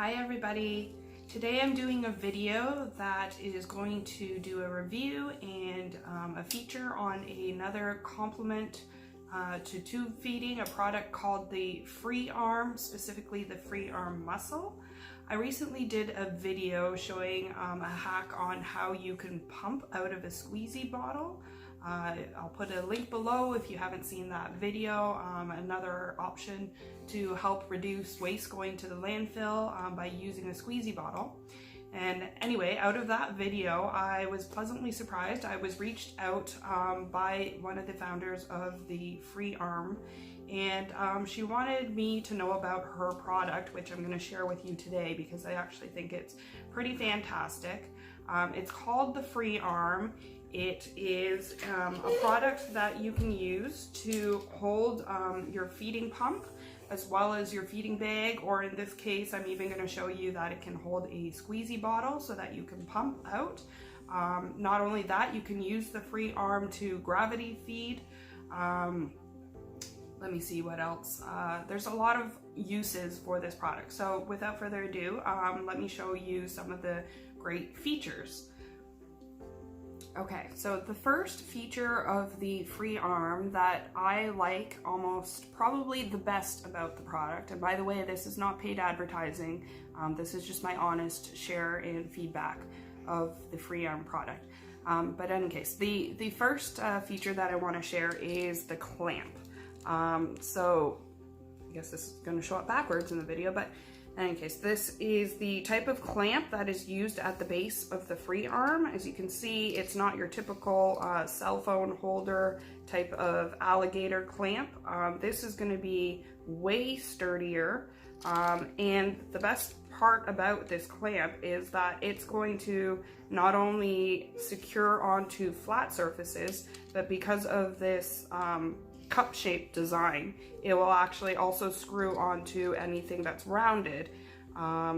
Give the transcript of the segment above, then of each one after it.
Hi everybody. Today I'm doing a video that is going to do a review and a feature on another complement to tube feeding, a product called the FreeArm, specifically the FreeArm Muscle. I recently did a video showing a hack on how you can pump out of a squeezy bottle. I'll put a link below if you haven't seen that video. Another option to help reduce waste going to the landfill by using a squeezy bottle. And anyway, out of that video, I was pleasantly surprised. I was reached out by one of the founders of the FreeArm, and she wanted me to know about her product, which I'm going to share with you today because I actually think it's pretty fantastic. It's called the FreeArm. It is a product that you can use to hold your feeding pump as well as your feeding bag, or in this case I'm even going to show you that it can hold a squeezy bottle so that you can pump out. Not only that, you can use the FreeArm to gravity feed. Let me see what else. There's a lot of uses for this product. So without further ado, let me show you some of the great features. Okay, so the first feature of the FreeArm that I like almost probably the best about the product, and by the way, this is not paid advertising, this is just my honest share and feedback of the FreeArm product. But in any case, the first feature that I want to share is the clamp. So I guess this is going to show up backwards in the video, but in any case, this is the type of clamp that is used at the base of the FreeArm. As you can see, it's not your typical cell phone holder type of alligator clamp. This is going to be way sturdier, and the best part about this clamp is that it's going to not only secure onto flat surfaces, but because of this cup-shaped design, it will actually also screw onto anything that's rounded. I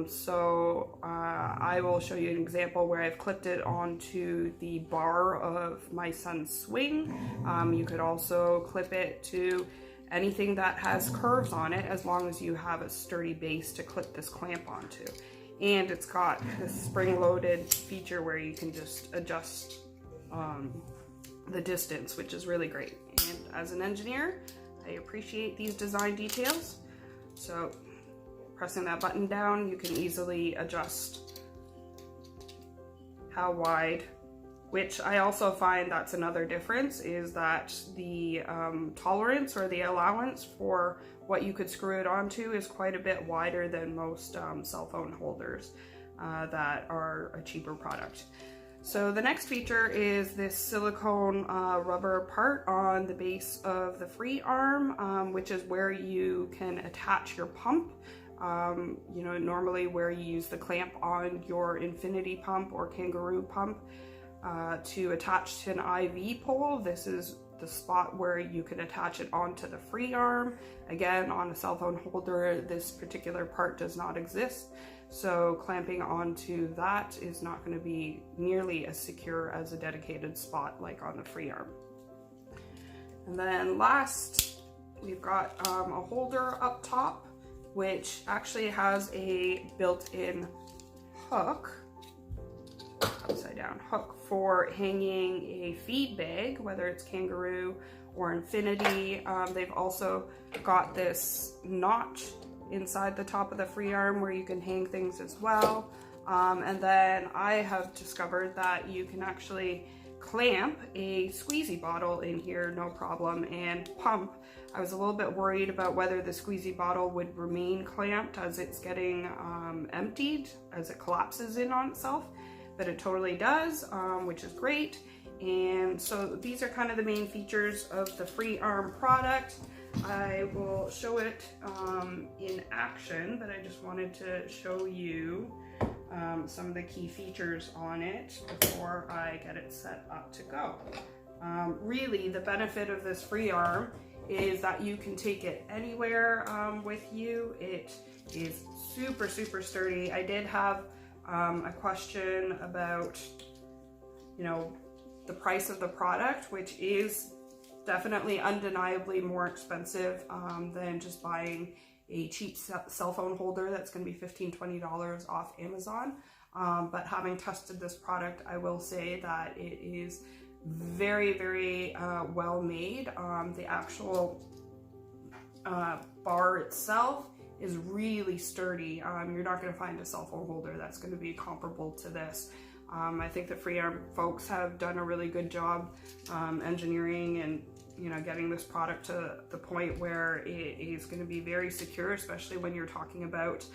will show you an example where I've clipped it onto the bar of my son's swing. You could also clip it to anything that has curves on it, as long as you have a sturdy base to clip this clamp onto. And it's got this spring-loaded feature where you can just adjust the distance, which is really great. And as an engineer, I appreciate these design details. So pressing that button down, you can easily adjust how wide, which I also find that's another difference, is that the tolerance or the allowance for what you could screw it onto is quite a bit wider than most cell phone holders that are a cheaper product. So the next feature is this silicone rubber part on the base of the FreeArm, which is where you can attach your pump. You know, normally where you use the clamp on your infinity pump or kangaroo pump to attach to an IV pole, this is the spot where you can attach it onto the FreeArm. Again, on a cell phone holder, this particular part does not exist. So clamping onto that is not going to be nearly as secure as a dedicated spot like on the FreeArm. And then last, we've got a holder up top, which actually has a built-in hook, upside down hook, for hanging a feed bag, whether it's kangaroo or infinity. They've also got this notch inside the top of the FreeArm where you can hang things as well. And then I have discovered that you can actually clamp a squeezy bottle in here, no problem, and pump. I was a little bit worried about whether the squeezy bottle would remain clamped as it's getting emptied, as it collapses in on itself, but it totally does, which is great. And so these are kind of the main features of the FreeArm product. I will show it in action, but I just wanted to show you some of the key features on it before I get it set up to go. Really, the benefit of this FreeArm is that you can take it anywhere with you. It is super, super sturdy. I did have a question about, you know, the price of the product, which is definitely undeniably more expensive than just buying a cheap cell phone holder that's going to be $15–20 off Amazon. But having tested this product, I will say that it is very, very well made. The actual bar itself is really sturdy. You're not going to find a cell phone holder that's going to be comparable to this. I think the FreeArm folks have done a really good job engineering and getting this product to the point where it is going to be very secure, especially when you're talking about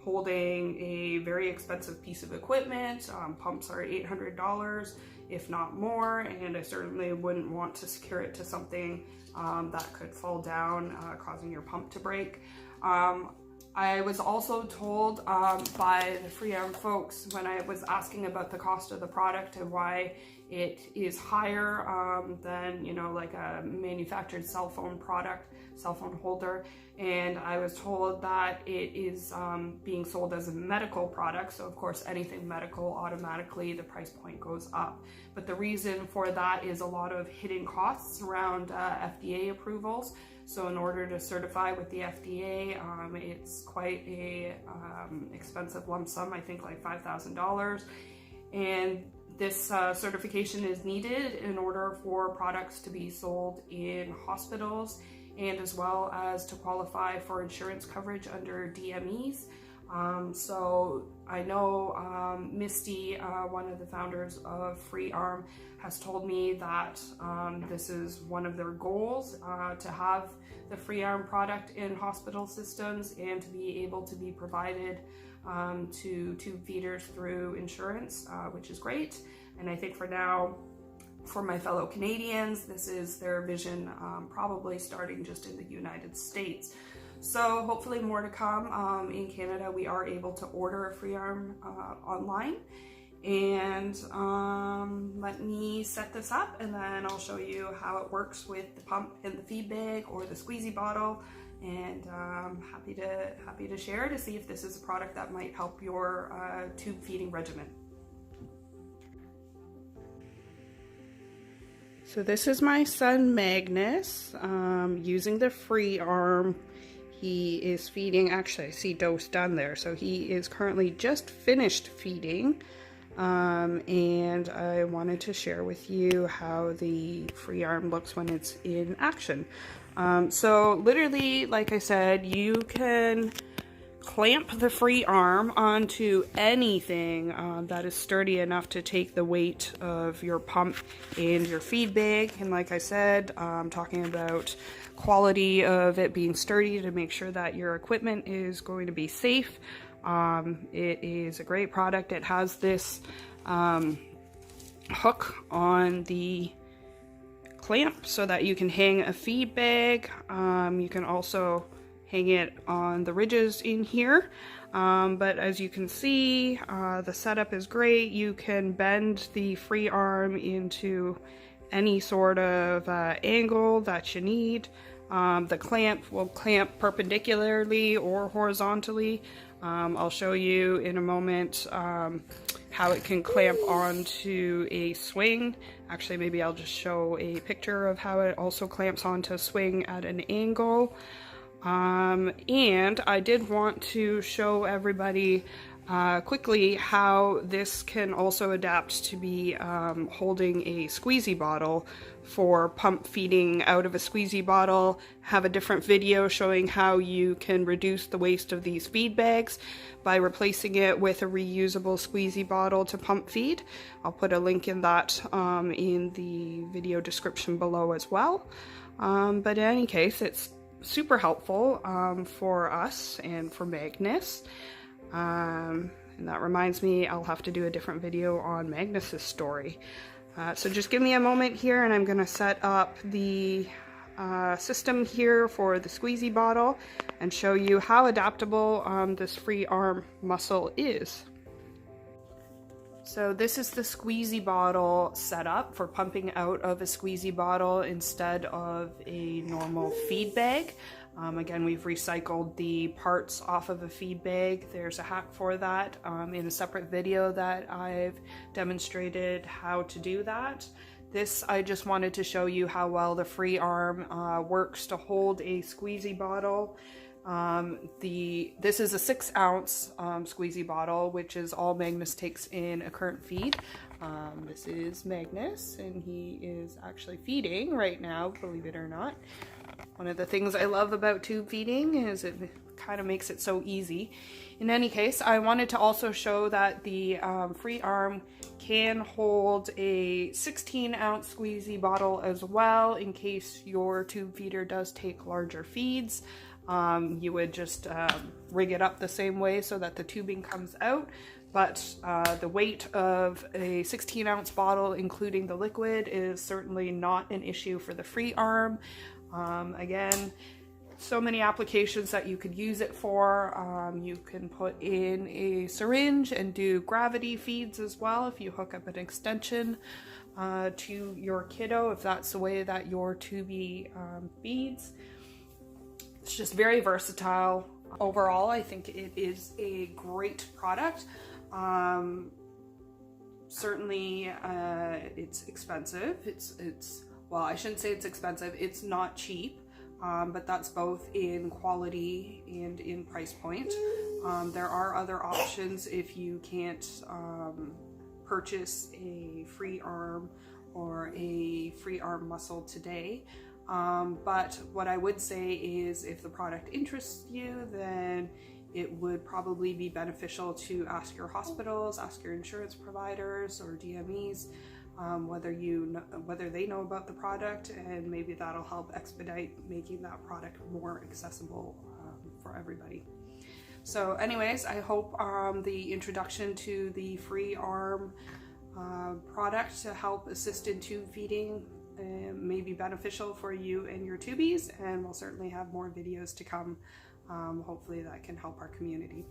holding a very expensive piece of equipment. Pumps are $800, if not more, and I certainly wouldn't want to secure it to something that could fall down, causing your pump to break. I was also told by the FreeArm folks when I was asking about the cost of the product and why it is higher than, like a manufactured cell phone holder, and I was told that it is being sold as a medical product, so of course anything medical, automatically the price point goes up. But the reason for that is a lot of hidden costs around FDA approvals. So in order to certify with the FDA, it's quite a expensive lump sum, I think like $5,000. And this certification is needed in order for products to be sold in hospitals and as well as to qualify for insurance coverage under DMEs. So I know Misty, one of the founders of FreeArm, has told me that this is one of their goals, to have the FreeArm product in hospital systems and to be able to be provided to tube feeders through insurance, which is great. And I think for now, for my fellow Canadians, this is their vision, probably starting just in the United States. So hopefully more to come. In Canada, we are able to order a FreeArm online. And let me set this up and then I'll show you how it works with the pump and the feed bag or the squeezy bottle. And happy to share to see if this is a product that might help your tube feeding regimen. So this is my son Magnus using the FreeArm. He is feeding, actually I see dose done there, so he is currently just finished feeding. And I wanted to share with you how the FreeArm looks when it's in action. So literally, like I said, you can clamp the FreeArm onto anything that is sturdy enough to take the weight of your pump and your feed bag. And like I said, talking about quality of it being sturdy to make sure that your equipment is going to be safe. It is a great product. It has this hook on the clamp so that you can hang a feed bag. You can also hang it on the ridges in here. But as you can see, the setup is great. You can bend the FreeArm into any sort of angle that you need. The clamp will clamp perpendicularly or horizontally. I'll show you in a moment how it can clamp onto a swing. Actually, maybe I'll just show a picture of how it also clamps onto a swing at an angle. And I did want to show everybody quickly how this can also adapt to be holding a squeezy bottle for pump feeding out of a squeezy bottle. Have a different video showing how you can reduce the waste of these feed bags by replacing it with a reusable squeezy bottle to pump feed. I'll put a link in that in the video description below as well. But in any case, it's super helpful for us and for Magnus. And that reminds me, I'll have to do a different video on Magnus's story. So just give me a moment here and I'm going to set up the system here for the squeezy bottle and show you how adaptable this FreeArm Muscle is. So this is the squeezy bottle setup for pumping out of a squeezy bottle instead of a normal feed bag. Again, we've recycled the parts off of a feed bag. There's a hack for that in a separate video that I've demonstrated how to do that. This, I just wanted to show you how well the FreeArm works to hold a squeezy bottle. This is a 6-ounce squeezy bottle, which is all Magnus takes in a current feed. This is Magnus, and he is actually feeding right now, believe it or not. One of the things I love about tube feeding is it kind of makes it so easy. In any case, I wanted to also show that the FreeArm can hold a 16-ounce squeezy bottle as well, in case your tube feeder does take larger feeds. You would just rig it up the same way so that the tubing comes out, but the weight of a 16-ounce bottle, including the liquid, is certainly not an issue for the FreeArm. Again, so many applications that you could use it for. You can put in a syringe and do gravity feeds as well if you hook up an extension to your kiddo, if that's the way that your tubie feeds. It's just very versatile. Overall, I think it is a great product. Certainly, it's expensive. Well, I shouldn't say it's expensive. It's not cheap, but that's both in quality and in price point. There are other options if you can't purchase a FreeArm or a FreeArm Muscle today. But what I would say is if the product interests you, then it would probably be beneficial to ask your hospitals, ask your insurance providers or DMEs, whether they know about the product, and maybe that'll help expedite making that product more accessible for everybody. So anyways, I hope the introduction to the FreeArm product to help assist in tube feeding may be beneficial for you and your tubies, and we'll certainly have more videos to come. Hopefully that can help our community.